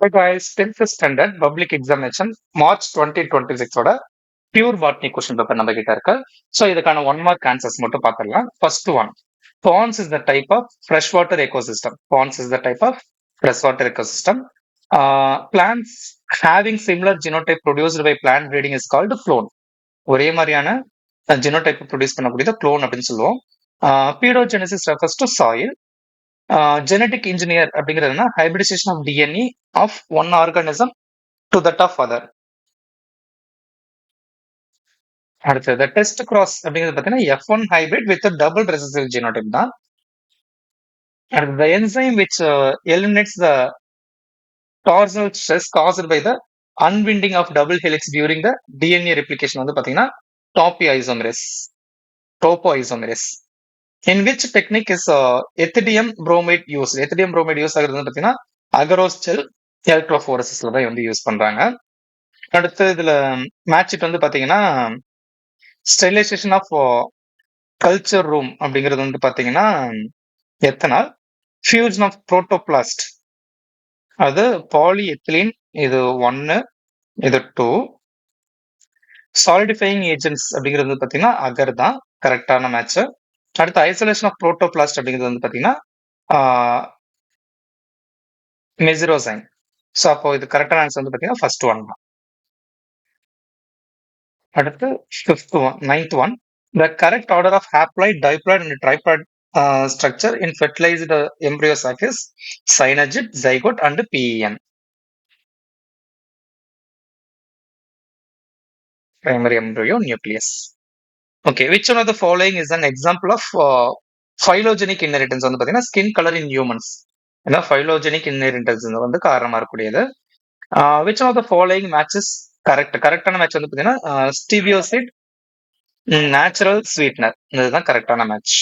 Hey guys, 10th standard public examination March 2026 ஓட pure botany question paper நம்ம கிட்ட இருக்கு. ஸோ இதுக்கான 1 mark ஆன்சர்ஸ் மட்டும் பார்த்துடலாம். First one, Ponds is the type of freshwater ecosystem. Ponds is the type of freshwater ecosystem. Plants having similar genotype produced by plant breeding is called clone. ஒரே மாதிரியான genotype produce பண்ணக்கூடியது clone அப்படின்னு சொல்லுவோம். Pedogenesis refers to soil. Genetic engineer அப்படிங்கிறதுனா hybridisation of DNA of one organism to that of other. அடுத்தது test cross அப்படிங்கிறது பார்த்தீங்கன்னா F1 hybrid with double recessive genotype தான். அடுத்தது enzyme which eliminates the torsional stress caused by the unwinding of double helix during the DNA replication வந்து பார்த்தீங்கன்னா டோப்போஐசோமெரேஸ். In which technique is ethidium bromide use? Ethidium bromide use ஆகுறது பார்த்தீங்கன்னா அகரோஸ்டெல் எலக்ட்ரோஃபோரசிஸ்ல தான் வந்து use பண்றாங்க. அடுத்து இதுல மேட்ச் வந்து பாத்தீங்கன்னா ஸ்டெரிலைசேஷன் ஆஃப் கல்ச்சர் ரூம் அப்படிங்கிறது வந்து பாத்தீங்கன்னா எத்தனால், ஃபியூஷன் ஆஃப் புரோட்டோபிளாஸ்ட் அது பாலிஎத்திலீன், இது 1, இது 2. சாலிடிஃபையிங் ஏஜென்ட்ஸ் அப்படிங்கிறது வந்து பாத்தீங்கன்னா அகர் தான் கரெக்டான மேட்ச். அடுத்து ஐசோலேஷன் ஆஃப் புரோட்டோபிளாஸ்ட் அப்படிங்கிறது வந்து பாத்தீங்கன்னா மெசிரோசைன். ஸோ அப்போ இது கரெக்டான ஆன்சர் வந்து பாத்தீங்கன்னா ஃபர்ஸ்ட் ஒன் தான். அடுத்து ninth one, the correct order of haploid, diploid and triploid structure in fertilized embryo sac is synergid, zygote and PEN. Primary embryo nucleus. Okay, which one of the following is an example of phylogenetic inheritance? வந்து பார்த்தீங்கன்னா skin color in humans. ஏன்னா phylogenetic inheritance வந்து காரணமா இருக்கக்கூடியது. Which one of the following matches கரெக்டான match வந்து பார்த்தீங்கன்னா ஸ்டீவியோசிட் natural sweetener, இதுதான் கரெக்டான மேட்ச்.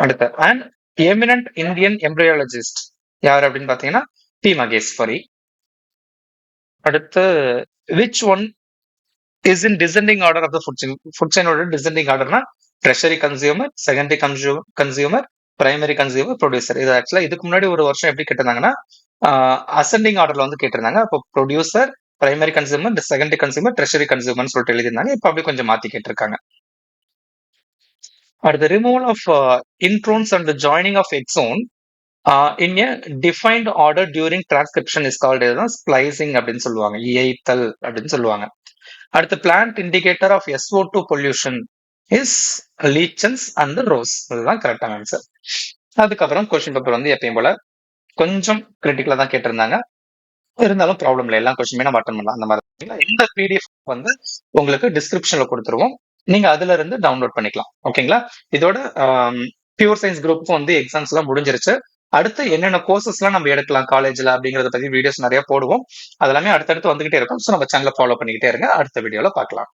அடுத்து அண்ட் எமினன்ட் இந்தியன் எம்ப்ரியாலஜிஸ்ட் யார் அப்படின்னு பார்த்தீங்கன்னா பி மகேஸ்வரி. அடுத்து which one is in descending order of the food chain? Food செயினோட டிசெண்டிங் ஆர்டர்னா tertiary consumer, secondary consumer, primary consumer, producer. இது ஆக்சுவலா இதுக்கு முன்னாடி ஒரு வருஷம் எப்படி கேட்டிருந்தாங்கன்னா அசெண்டிங் ஆர்டர்ல வந்து கேட்டிருந்தாங்க. அப்போ producer, primary consumer, secondary consumer, tertiary கன்சியூமர்னு சொல்லிட்டு எழுதியிருந்தாங்க. இப்போ அப்படி கொஞ்சம் மாத்தி கேட்டிருக்காங்க. அடுத்து removal of introns and joining of exon in a defined order during transcription is called splicing அப்படின்னு சொல்லுவாங்க, இயைத்தல் அப்படின்னு சொல்லுவாங்க. அடுத்து plant indicator of SO2 pollution is lichens and rose. இதுதான் கரெக்டான ஆன்சர். அதுக்கப்புறம் கொஸ்டின் பேப்பர் வந்து எப்பயும் போல கொஞ்சம் கிரிட்டிக்கலா தான் கேட்டிருந்தாங்க. இருந்தாலும் ப்ராப்ளம் இல்லை, எல்லா கொஸ்டினுமே நம்ம அட்டன் பண்ணலாம். அந்த மாதிரி இந்த PDF வந்து உங்களுக்கு டிஸ்கிரிப்ஷன்ல கொடுத்துருவோம், நீங்க அதுல இருந்து டவுன்லோட் பண்ணிக்கலாம். ஓகேங்களா? இதோட பியூர் சயின்ஸ் குரூப்புக்கும் வந்து எக்ஸாம்ஸ் எல்லாம் முடிஞ்சிருச்சு. அடுத்து என்னென்ன கோர்சஸ் எல்லாம் நம்ம எடுக்கலாம் காலேஜ்ல அப்படிங்கறத பத்தி வீடியோஸ் நிறைய போடுவோம். அதெல்லாமே அடுத்தடுத்து வந்துகிட்டே இருக்கும். ஸோ நம்ம சேனலை ஃபாலோ பண்ணிக்கிட்டே இருங்க. அடுத்த வீடியோல பார்க்கலாம்.